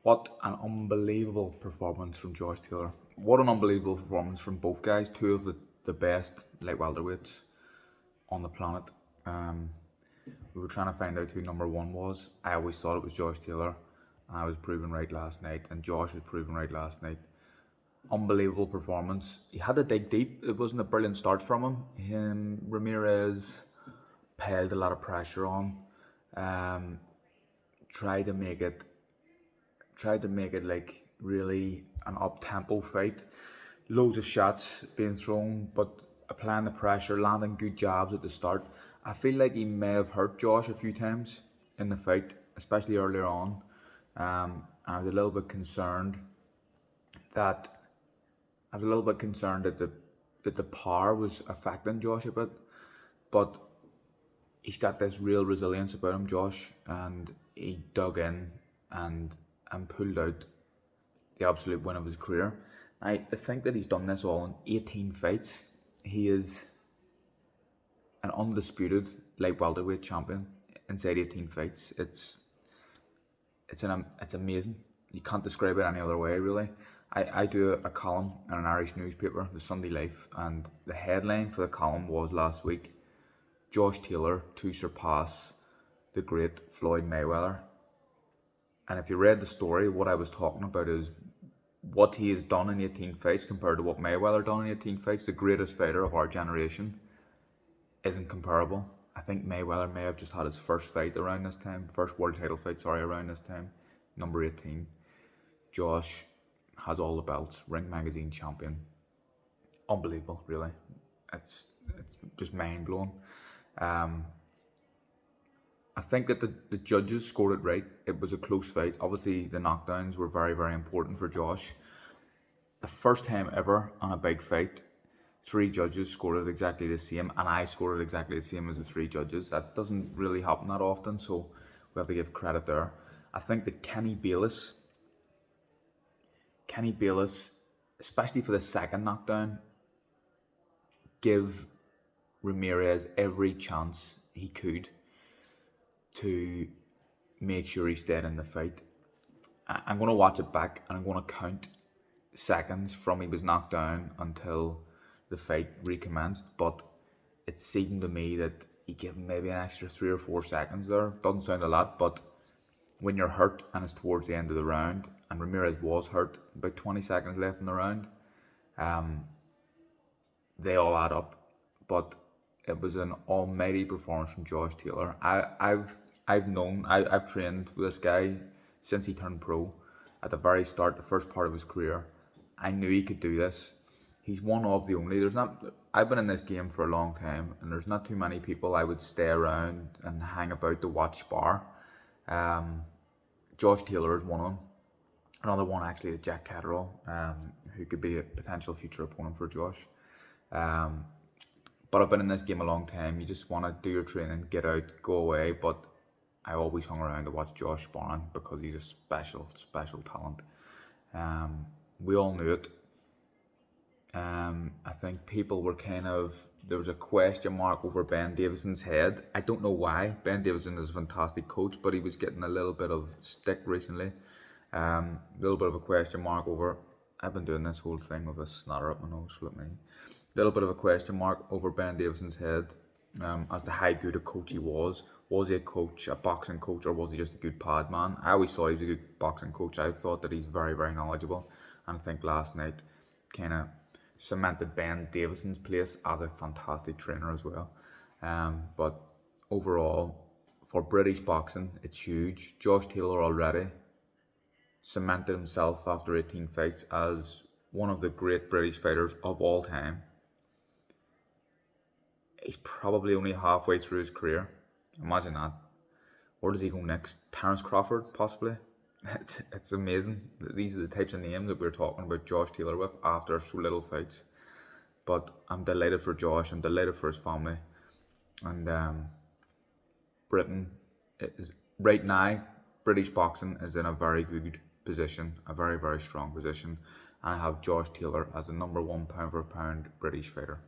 What an unbelievable performance from Josh Taylor. What an unbelievable performance from both guys. Two of the best light welterweights on the planet. We were trying to find out who number one was. I always thought it was Josh Taylor. I was proven right last night, and Josh was proven right last night. Unbelievable performance. He had to dig deep. It wasn't a brilliant start from him. Ramirez piled a lot of pressure on. Tried to make it like really an up-tempo fight. Loads of shots being thrown, but applying the pressure, landing good jabs at the start. I feel like he may have hurt Josh a few times in the fight, especially earlier on. I was a little bit concerned that the power was affecting Josh a bit, but he's got this real resilience about him, Josh, and he dug in and pulled out the absolute win of his career. I think that he's done this all in 18 fights. He is an undisputed light welterweight champion inside 18 fights. It's amazing. You can't describe it any other way, really. I do a column in an Irish newspaper, the Sunday Life, and the headline for the column was last week, Josh Taylor to surpass the great Floyd Mayweather. And if you read the story, what I was talking about is what he has done in 18 fights compared to what Mayweather done in 18 fights. The greatest fighter of our generation isn't comparable. I think Mayweather may have just had his first fight around this time, first world title fight, around this time, number 18. Josh has all the belts, Ring Magazine champion. Unbelievable, really. It's just mind-blowing. I think that the judges scored it right. It was a close fight. Obviously, the knockdowns were very, very important for Josh. The first time ever on a big fight, 3 judges scored it exactly the same, and I scored it exactly the same as the 3 judges. That doesn't really happen that often, so we have to give credit there. I think that Kenny Bayless, especially for the second knockdown, give Ramirez every chance he could to make sure he stayed in the fight. I'm going to watch it back and I'm going to count seconds from he was knocked down until the fight recommenced, but it seemed to me that he gave him maybe an extra 3 or 4 seconds there. Doesn't sound a lot, but when you're hurt and it's towards the end of the round, and Ramirez was hurt, about 20 seconds left in the round, they all add up. But it was an almighty performance from Josh Taylor. I've trained with this guy since he turned pro. At the very start, the first part of his career, I knew he could do this. He's one of the only. I've been in this game for a long time, and there's not too many people I would stay around and hang about to watch spar. Josh Taylor is one of them. Another one actually is Jack Catterall, who could be a potential future opponent for Josh. But I've been in this game a long time. You just want to do your training, get out, go away. But I always hung around to watch Josh sparring because he's a special, special talent. We all knew it. I think people were there was a question mark over Ben Davison's head. I don't know why. Ben Davison is a fantastic coach, but he was getting a little bit of stick recently. A little bit of a question mark over. I've been doing this whole thing with a snotter up my nose, flip me. Little bit of a question mark over Ben Davison's head as to how good a coach he was. Was he a coach, a boxing coach, or was he just a good pad man? I always thought he was a good boxing coach. I thought that he's very, very knowledgeable. And I think last night kind of cemented Ben Davison's place as a fantastic trainer as well. But overall, for British boxing, it's huge. Josh Taylor already cemented himself after 18 fights as one of the great British fighters of all time. He's probably only halfway through his career. Imagine that. Where does he go next? Terence Crawford, possibly? It's amazing. These are the types of names that we're talking about Josh Taylor with after so little fights. But I'm delighted for Josh. I'm delighted for his family. And Britain is right now, British boxing is in a very good position, a very, very strong position. And I have Josh Taylor as the number 1 pound for pound British fighter.